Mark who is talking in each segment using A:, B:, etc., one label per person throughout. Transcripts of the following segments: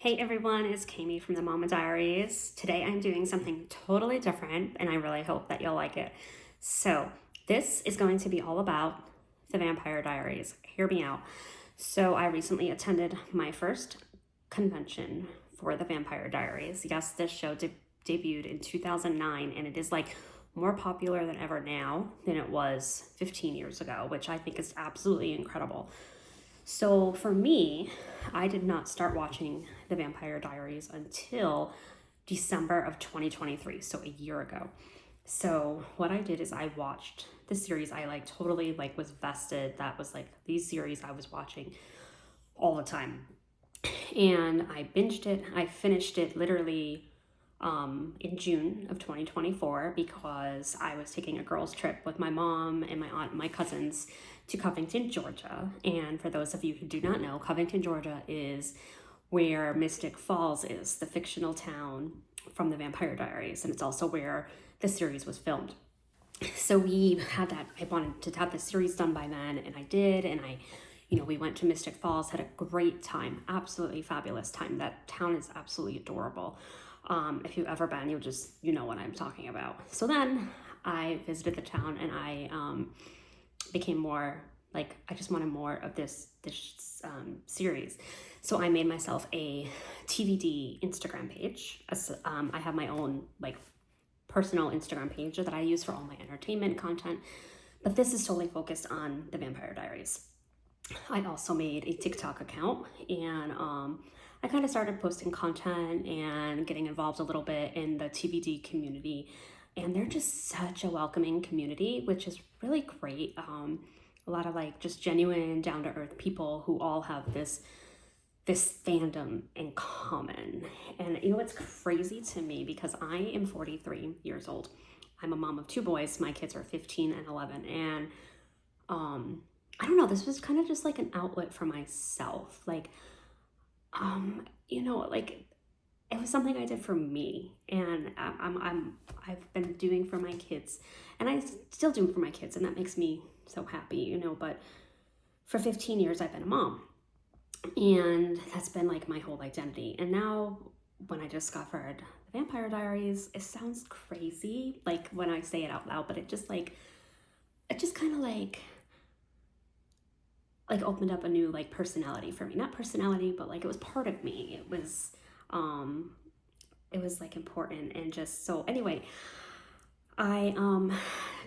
A: Hey everyone, it's Kami from the Mama Diaries. Today I'm doing something totally different and I really hope that you'll like it. So, this is going to be all about the Vampire Diaries. Hear me out. So, I recently attended my first convention for the Vampire Diaries. Yes, this show debuted in 2009 and it is like more popular than ever now than it was 15 years ago, which I think is absolutely incredible. So for me, I did not start watching The Vampire Diaries until December of 2023, so a year ago. So what I did is I watched the series. I totally was vested. That was these series I was watching all the time. And I binged it. I finished it literally in June of 2024 because I was taking a girls' trip with my mom and my aunt and my cousins to Covington, Georgia. And for those of you who do not know, Covington, Georgia is where Mystic Falls is, the fictional town from the Vampire Diaries. And it's also where the series was filmed. So we had that, I wanted to have the series done by then, and I did. And we went to Mystic Falls, had a great time, absolutely fabulous time. That town is absolutely adorable. If you've ever been, you know what I'm talking about. So then I visited the town and I became more I just wanted more of this series. So I made myself a TVD Instagram page. I have my own personal Instagram page that I use for all my entertainment content, but this is solely focused on the Vampire Diaries. I also made a TikTok account and I kind of started posting content and getting involved a little bit in the TVD community. And they're just such a welcoming community, which is really great. A lot of just genuine, down to earth people who all have this fandom in common. And it's crazy to me because I am 43 years old. I'm a mom of two boys. My kids are 15 and 11. And I don't know, this was kind of just an outlet for myself. It was something I did for me, and I've been doing for my kids, and I still do for my kids, and that makes me so happy, But for 15 years, I've been a mom, and that's been my whole identity. And now, when I discovered the Vampire Diaries, it sounds crazy, when I say it out loud, but it just kind of opened up a new personality for me. Not personality, but it was part of me. It was important. And just so anyway, I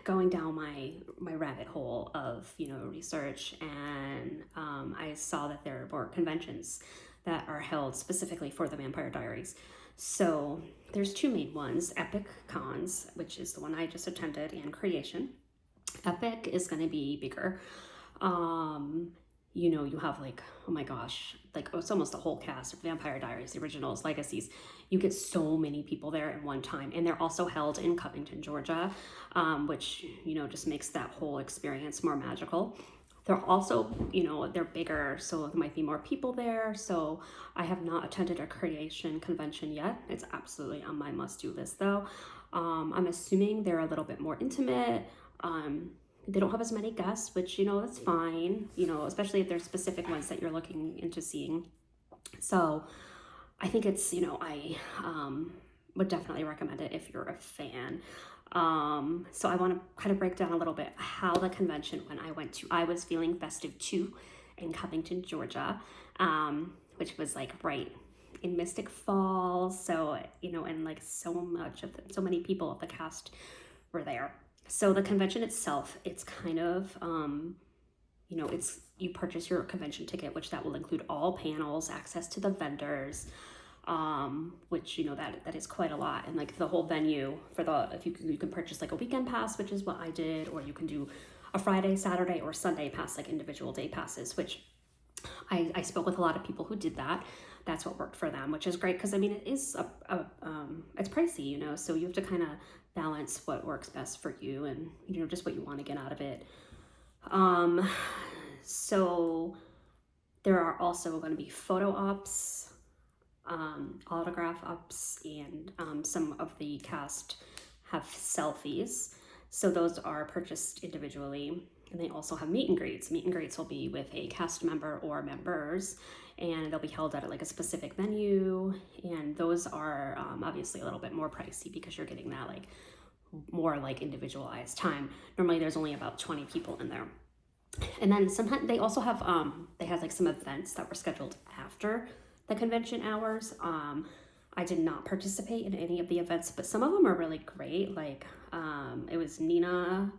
A: going down my rabbit hole of research, and I saw that there were conventions that are held specifically for the Vampire Diaries. So there's two main ones: Epic Cons, which is the one I just attended, and Creation. Epic is going to be bigger. You have oh my gosh, it's almost a whole cast of Vampire Diaries, the originals, legacies. You get so many people there at one time, and they're also held in Covington, Georgia, which just makes that whole experience more magical. They're also, they're bigger, so there might be more people there. So I have not attended a Creation convention yet. It's absolutely on my must-do list though. I'm assuming they're a little bit more intimate. They don't have as many guests, which, that's fine, especially if there's specific ones that you're looking into seeing. So I think it's, I would definitely recommend it if you're a fan. So I want to kind of break down a little bit how the convention when I went to I Was Feeling Festive 2 in Covington, Georgia, which was right in Mystic Falls. So, and so many people of the cast were there. So the convention itself, it's kind of, you purchase your convention ticket, which that will include all panels, access to the vendors, which, that is quite a lot. And the whole venue if you can purchase a weekend pass, which is what I did, or you can do a Friday, Saturday, or Sunday pass, individual day passes, which I spoke with a lot of people who did that. That's what worked for them, which is great because it is it's pricey, so you have to kind of balance what works best for you and just what you want to get out of it. So there are also going to be photo ops, autograph ups, and some of the cast have selfies. So those are purchased individually. And they also have meet and greets. Meet and greets will be with a cast member or members, and they'll be held at like a specific venue, and those are obviously a little bit more pricey because you're getting that like more like individualized time. Normally there's only about 20 people in there. And then sometimes they also have they had like some events that were scheduled after the convention hours. I did not participate in any of the events, but some of them are really great. Like it was Nina,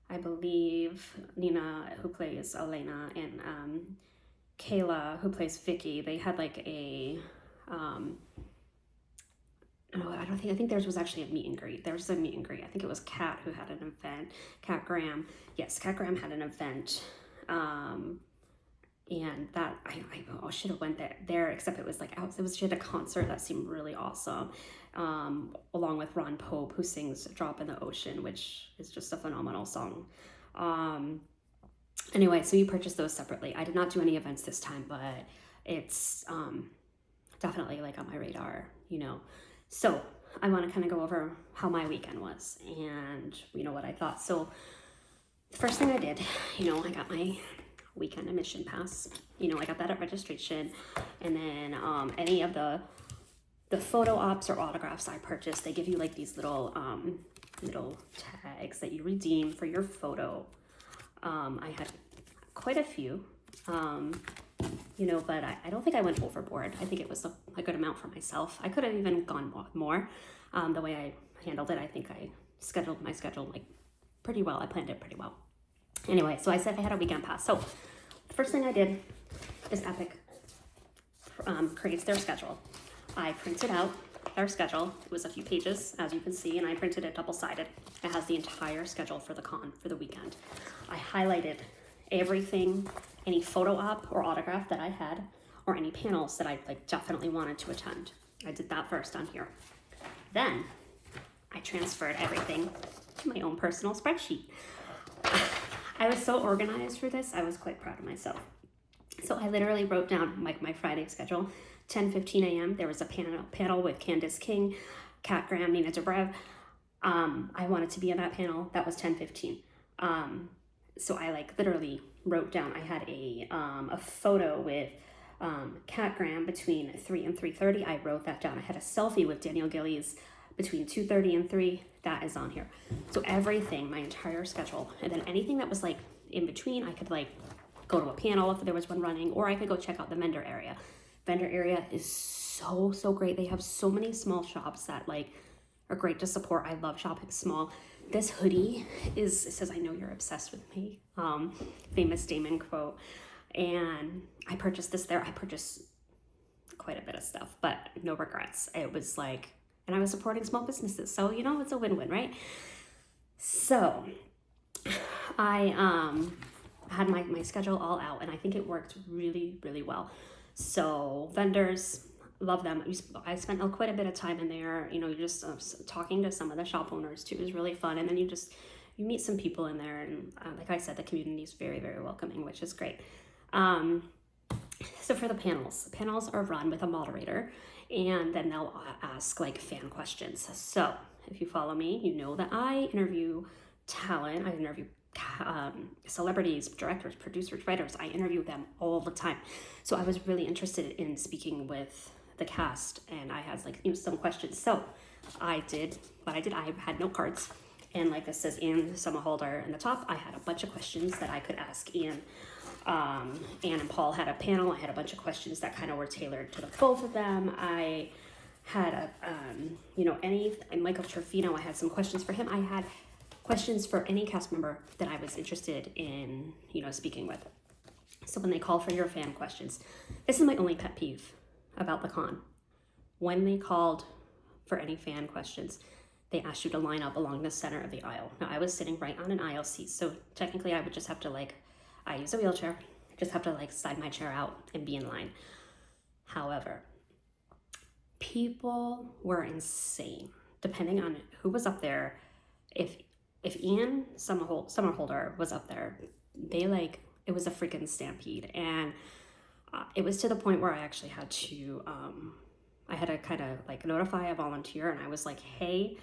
A: I believe, Nina who plays Elena, and Kayla who plays Vicky. They had like a no, I think theirs was actually a meet and greet. There was a meet and greet. I think it was Kat who had an event. Kat Graham. Yes, Kat Graham had an event. And that I should have went there, except it was like out. She had a concert that seemed really awesome. Along with Ron Pope, who sings "Drop in the Ocean," which is just a phenomenal song. Anyway, so you purchased those separately. I did not do any events this time, but it's definitely like on my radar, you know. So I want to kind of go over how my weekend was and, you know, what I thought. So the first thing I did, you know, I got my weekend admission pass. You know, I got that at registration. And then any of the photo ops or autographs I purchased, they give you like these little tags that you redeem for your photo. I had quite a few. You know, but I don't think I went overboard. I think it was a good amount for myself. I could have even gone more. The way I handled it, I think I scheduled my schedule like pretty well. I planned it pretty well. Anyway, so I said I had a weekend pass. So the first thing I did is Epic creates their schedule. I printed out their schedule. It was a few pages, as you can see, and I printed it double-sided. It has the entire schedule for the con for the weekend. I highlighted everything, any photo op or autograph that I had, or any panels that I like definitely wanted to attend. I did that first on here. Then I transferred everything to my own personal spreadsheet. I was so organized for this. I was quite proud of myself. So I literally wrote down like my Friday schedule. 10:15 a.m. There was a panel with Candace King, Kat Graham, Nina Dobrev. I wanted to be in that panel. That was 10:15. So I like literally wrote down, I had a photo with Kat Graham between 3 and 3:30. I wrote that down. I had a selfie with Danielle Gillies between 2:30 and 3. That is on here. So everything, my entire schedule, and then anything that was like in between, I could like go to a panel if there was one running, or I could go check out the vendor area. Vendor area is so great. They have so many small shops that like are great to support. I love shopping small. This hoodie it says, "I know you're obsessed with me." Famous Damon quote. And I purchased this there. I purchased quite a bit of stuff, but no regrets. It was like, and I was supporting small businesses. So, you know, it's a win-win, right? So I had my schedule all out, and I think it worked really, really well. So vendors, love them. I spent quite a bit of time in there. You know, you're just talking to some of the shop owners too. It was really fun. And then you meet some people in there. And like I said, the community is very, very welcoming, which is great. So for the panels are run with a moderator, and then they'll ask like fan questions. So if you follow me, you know that I interview talent. I interview celebrities, directors, producers, writers. I interview them all the time. So I was really interested in speaking with the cast, and I had like, you know, some questions. So I did what I did. I had note cards, and like this says Anne Summerholder in the top, I had a bunch of questions that I could ask Anne. Anne and Paul had a panel. I had a bunch of questions that kind of were tailored to the both of them. I had and Michael Trofino, I had some questions for him. I had questions for any cast member that I was interested in, you know, speaking with. So when they call for your fan questions, this is my only pet peeve about the con. When they called for any fan questions, they asked you to line up along the center of the aisle. Now I was sitting right on an aisle seat, so technically I would just have to I use a wheelchair, I just have to slide my chair out and be in line. However, people were insane, depending on who was up there. If Ian Summerholder was up there, it was a freaking stampede. And it was to the point where I actually had to, kind of notify a volunteer, and I was like, hey,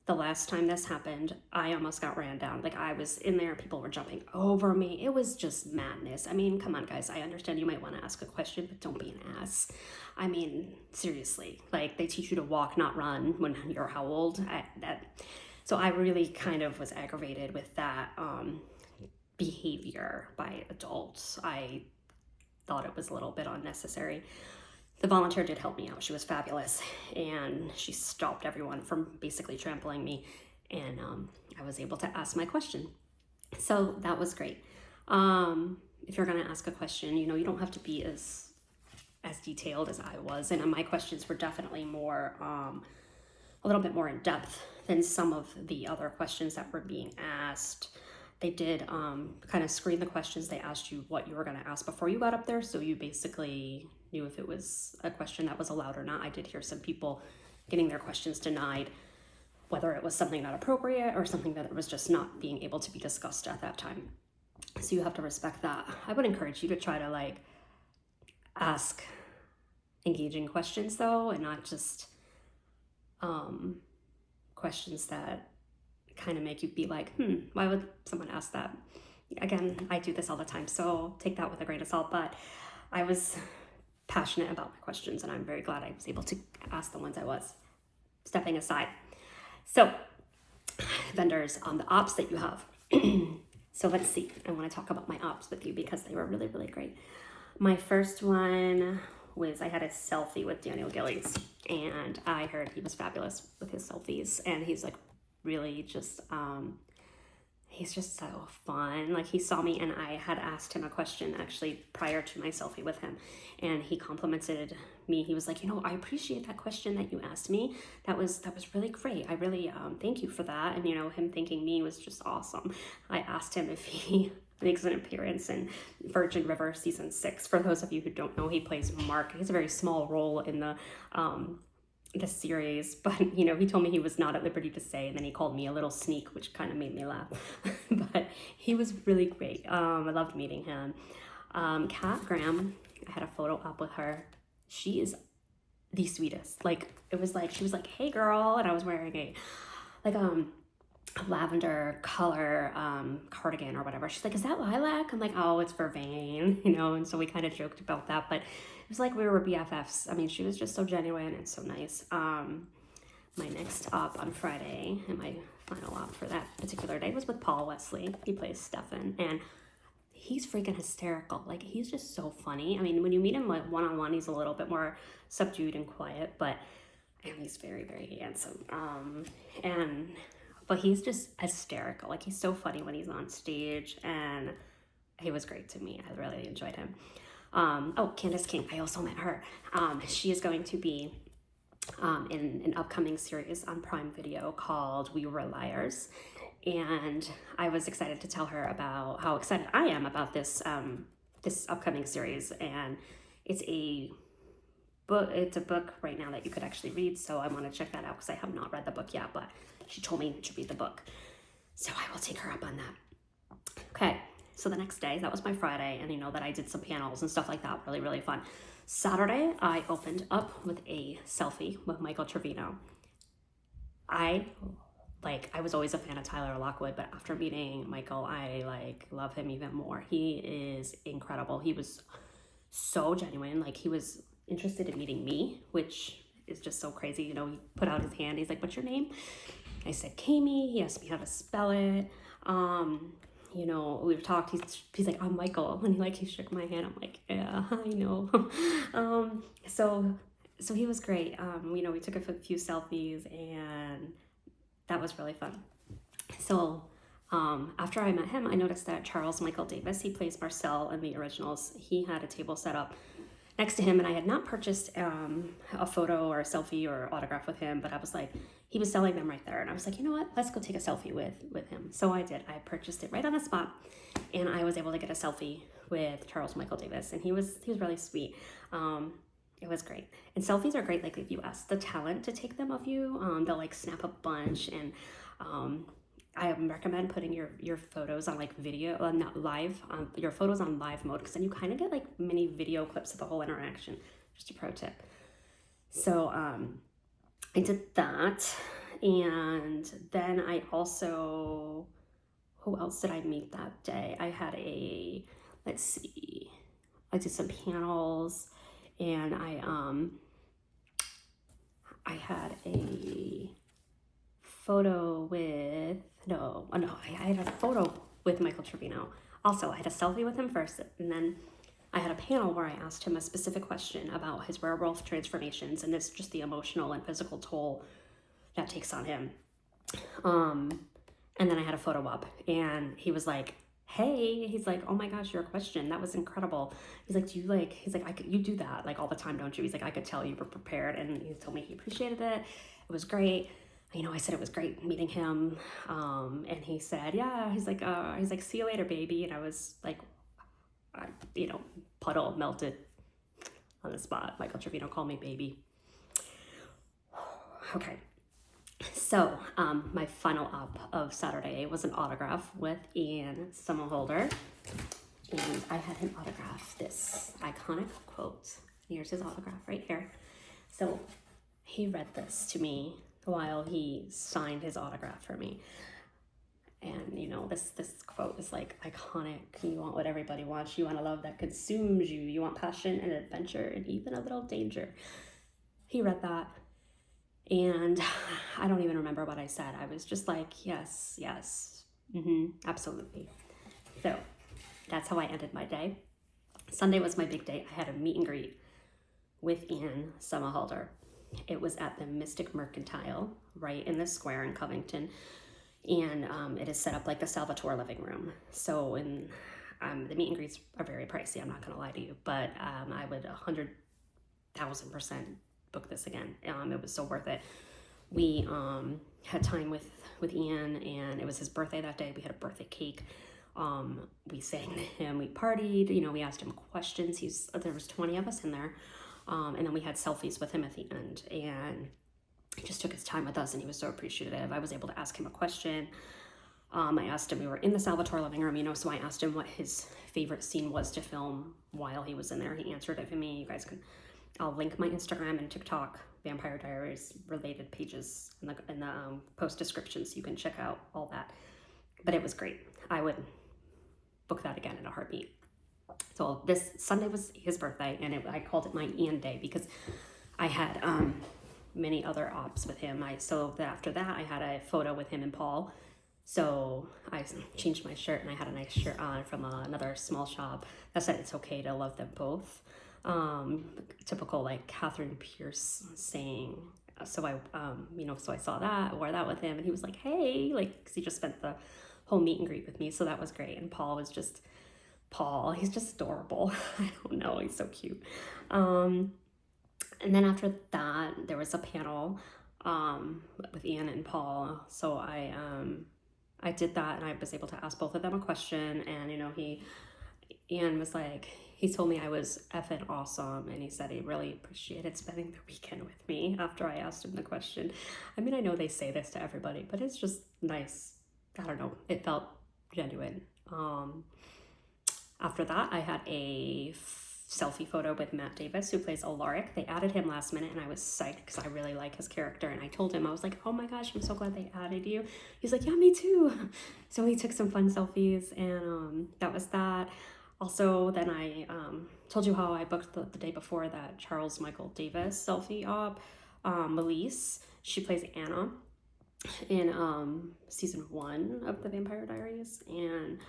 A: the last time this happened, I almost got ran down. Like, I was in there, people were jumping over me. It was just madness. I mean, come on, guys. I understand you might want to ask a question, but don't be an ass. I mean, seriously. Like, they teach you to walk, not run when you're how old? So I really kind of was aggravated with that behavior by adults. I thought it was a little bit unnecessary. The volunteer did help me out. She was fabulous, and she stopped everyone from basically trampling me, and I was able to ask my question. So that was great. If you're going to ask a question, you know, you don't have to be as detailed as I was, and my questions were definitely more, a little bit more in depth than some of the other questions that were being asked. They did kind of screen the questions. They asked you what you were going to ask before you got up there, so you basically knew if it was a question that was allowed or not. I did hear some people getting their questions denied, whether it was something not appropriate or something that was just not being able to be discussed at that time. So you have to respect that. I would encourage you to try to like ask engaging questions though, and not just questions that kind of make you be like, why would someone ask that? Again, I do this all the time, so take that with a grain of salt, but I was passionate about my questions, and I'm very glad I was able to ask the ones I was. Stepping aside. So, vendors, the ops that you have. So let's see. I want to talk about my ops with you because they were really, really great. My first one was I had a selfie with Daniel Gillies, and I heard he was fabulous with his selfies, and he's like really just he's just so fun. Like, he saw me, and I had asked him a question actually prior to my selfie with him, and he complimented me. He was like, you know, I appreciate that question that you asked me. That was really great. I really thank you for that. And you know, him thanking me was just awesome. I asked him if he makes an appearance in Virgin River season 6. For those of you who don't know, he plays Mark. He has a very small role in the series, but you know, he told me he was not at liberty to say, and then he called me a little sneak, which kind of made me laugh. But he was really great. I loved meeting him. Kat Graham, I had a photo up with her. She is the sweetest. Like, it was like she was like, hey girl, and I was wearing a lavender color cardigan or whatever. She's like, is that lilac? I'm like, oh, it's vervain, you know. And so we kind of joked about that, but it was like we were BFFs. I mean, she was just so genuine and so nice. My next op on Friday, and my final op for that particular day, was with Paul Wesley. He plays Stefan, and he's freaking hysterical. Like, he's just so funny. I mean, when you meet him like one-on-one, he's a little bit more subdued and quiet, but and he's very, very handsome. But he's just hysterical. Like, he's so funny when he's on stage, and he was great to me. I really enjoyed him. Candace King, I also met her. She is going to be in an upcoming series on Prime Video called We Were Liars. And I was excited to tell her about how excited I am about this this upcoming series. And it's a book right now that you could actually read, so I want to check that out because I have not read the book yet, but she told me to read the book, so I will take her up on that. Okay, so the next day, that was my Friday, and you know that I did some panels and stuff like that. Really, really fun. Saturday, I opened up with a selfie with Michael Trevino. I was always a fan of Tyler Lockwood, but after meeting Michael, I love him even more. He is incredible. He was so genuine. Like, he was interested in meeting me, which is just so crazy. You know, he put out his hand. He's like, what's your name? I said, Kami. He asked me how to spell it. You know, we've talked. He's like, I'm Michael. And he shook my hand. I'm like, yeah, I know. So he was great. You know, we took a few selfies, and that was really fun. So after I met him, I noticed that Charles Michael Davis, he plays Marcel in the originals, he had a table set up next to him, and I had not purchased a photo or a selfie or autograph with him, but I was like, he was selling them right there, and I was like, you know what, let's go take a selfie with him. So I did. I purchased it right on the spot, and I was able to get a selfie with Charles Michael Davis, and he was really sweet. It was great. And selfies are great. Like, if you ask the talent to take them of you, they'll snap a bunch. And I recommend putting your photos on video, not live, your photos on live mode, because then you kind of get mini video clips of the whole interaction. Just a pro tip. So I did that, And then I also, who else did I meet that day? I had let's see, I did some panels, and I had a photo with, I had a photo with Michael Trevino. Also, I had a selfie with him first, and then I had a panel where I asked him a specific question about his werewolf transformations, and it's just the emotional and physical toll that takes on him. And then I had a photo up, and he was like, hey, he's like, oh my gosh, your question, that was incredible. He's like, you do that like all the time, don't you? He's like, I could tell you were prepared. And he told me he appreciated it. It was great. I said it was great meeting him. And he said, yeah, he's like, see you later, baby. And I was like, puddle melted on the spot. Michael Trevino called me baby. Okay. So my final up of Saturday was an autograph with Ian Somerhalder, and I had him autograph this iconic quote. Here's his autograph right here. So he read this to me while he signed his autograph for me. And this quote is like iconic. You want what everybody wants. You want a love that consumes you. You want passion and adventure and even a little danger. He read that. And I don't even remember what I said. I was just like, yes, absolutely. So that's how I ended my day. Sunday was my big day. I had a meet and greet with Ian Somerhalder. It was at the Mystic Mercantile, right in the square in Covington. And it is set up like the Salvatore living room. So the meet and greets are very pricey, I'm not going to lie to you. But I would 100,000% book this again. It was so worth it. We had time with Ian, and it was his birthday that day. We had a birthday cake. We sang to him, we partied, we asked him questions. There was 20 of us in there. And then we had selfies with him at the end, and he just took his time with us, and he was so appreciative. I was able to ask him a question. I asked him, we were in the Salvatore living room, so I asked him what his favorite scene was to film while he was in there. He answered it for me. You guys can, I'll link my Instagram and TikTok Vampire Diaries related pages in the post description, so you can check out all that. But it was great. I would book that again in a heartbeat. So this Sunday was his birthday, and I called it my Ian day because I had many other ops with him. After that, I had a photo with him and Paul. So I changed my shirt, and I had a nice shirt on from another small shop that said it's okay to love them both. Typical like Catherine Pierce saying. So I saw that, wore that with him, and he was like, hey, cause he just spent the whole meet and greet with me. So that was great. And Paul, he's just adorable. I don't know, he's so cute. And then after that, there was a panel with Ian and Paul. So I did that, and I was able to ask both of them a question. And Ian was like, he told me I was effing awesome, and he said he really appreciated spending the weekend with me after I asked him the question. I mean, I know they say this to everybody, but it's just nice. I don't know, it felt genuine. After that, I had a selfie photo with Matt Davis, who plays Alaric. They added him last minute, and I was psyched because I really like his character. And I told him, I was like, oh my gosh, I'm so glad they added you. He's like, yeah, me too. So we took some fun selfies, and that was that. Also, then I told you how I booked the day before that Charles Michael Davis selfie op. Melise, she plays Anna in season 1 of the Vampire Diaries, and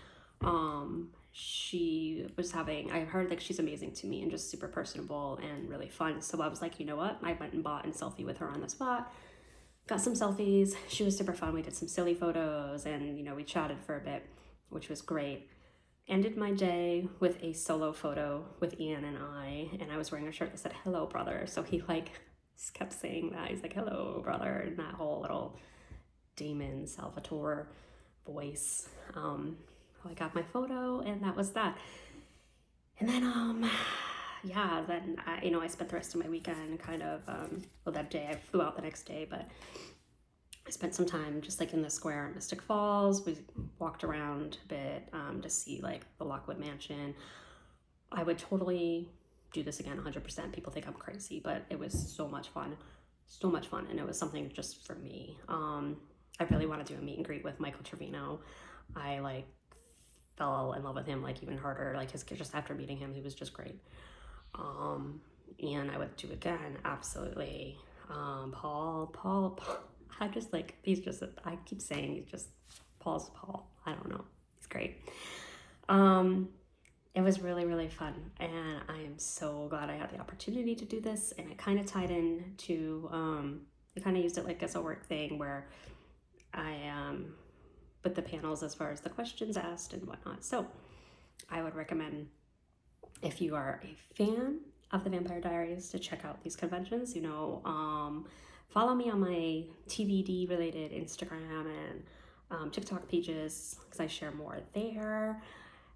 A: she was I heard she's amazing to me and just super personable and really fun. So I was like, you know what? I went and bought a selfie with her on the spot. Got some selfies. She was super fun. We did some silly photos, and we chatted for a bit, which was great. Ended my day with a solo photo with Ian and I was wearing a shirt that said hello brother. So he kept saying that. He's like, hello brother, and that whole little Damon Salvatore voice. I got my photo, and that was that. And then I spent the rest of my weekend that day. I flew out the next day, but I spent some time just in the square at Mystic Falls. We walked around a bit to see the Lockwood Mansion. I would totally do this again 100%. People think I'm crazy, but it was so much fun. so much fun, and it was something just for me. I really want to do a meet and greet with Michael Trevino. I like fell in love with him like even harder. Like just after meeting him, he was just great. And I would do again, absolutely. Paul. I just like I keep saying he's just Paul's Paul. I don't know. He's great. It was really, really fun, and I am so glad I had the opportunity to do this. And it kind of tied in to I kind of used it like as a work thing where I with the panels as far as the questions asked and whatnot. So I would recommend, if you are a fan of the Vampire Diaries, to check out these conventions. Follow me on my TVD related Instagram and TikTok pages, because I share more there.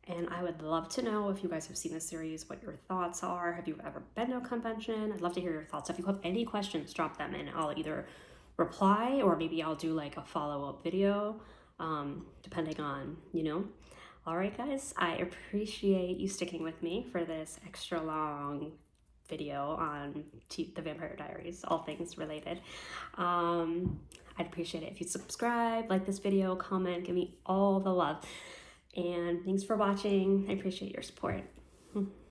A: And I would love to know, if you guys have seen this series, what your thoughts are. Have you ever been to a convention? I'd love to hear your thoughts. If you have any questions, drop them in. I'll either reply, or maybe I'll do like a follow-up video, depending on, All right, guys, I appreciate you sticking with me for this extra long video on the Vampire Diaries, all things related. I'd appreciate it if you subscribe, like this video, comment, give me all the love. And thanks for watching. I appreciate your support.